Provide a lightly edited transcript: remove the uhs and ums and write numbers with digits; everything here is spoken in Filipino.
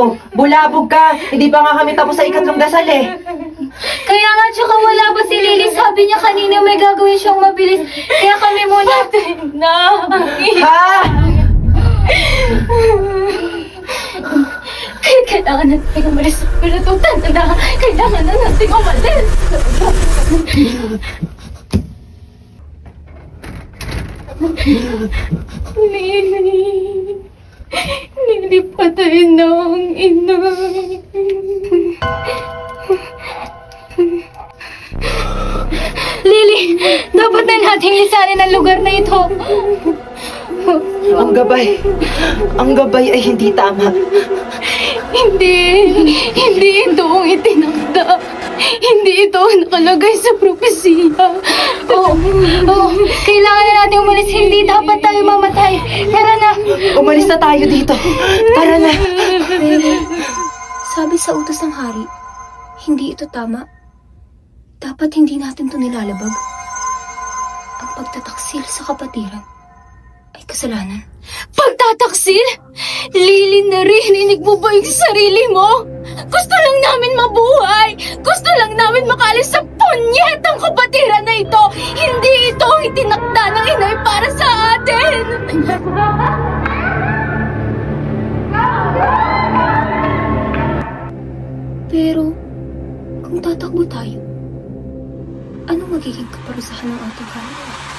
to? Bulabog ka. Hindi pa nga kami tapos sa ikatlong dasal eh. Kaya nga, tsaka wala pa si Lily. Sabi niya kanina may gagawin siyang mabilis. Kaya kami muna. Na. Ha? Kaya kailangan natin umalis sa Espiritu Santo na. Kailangan na natin umalis. Lily, patay na ang ina. Lily, dapat na nating lisanin ang lugar na ito. Ang gabay ay hindi tama. Hindi ito ang itinakda. Hindi ito ang nakalagay sa propesiya. Kailangan na natin umalis. Hindi dapat tayo mamatay. Tara na. Umalis na tayo dito. Tara na. Sabi sa utos ng hari, hindi ito tama. Dapat hindi natin ito nilalabag. Ang pagtataksil sa kapatiran ay kasalanan. Pagtataksil? Lily, narinig mo ba yung sarili mo? Gusto lang namin mabuhay! Gusto lang namin makaalis sa punyetang kapatiran na ito! Hindi ito ang itinakda ng inay para sa atin! Pero, kung tatakbo tayo, ano magiging kaparusahan ng ating kamay?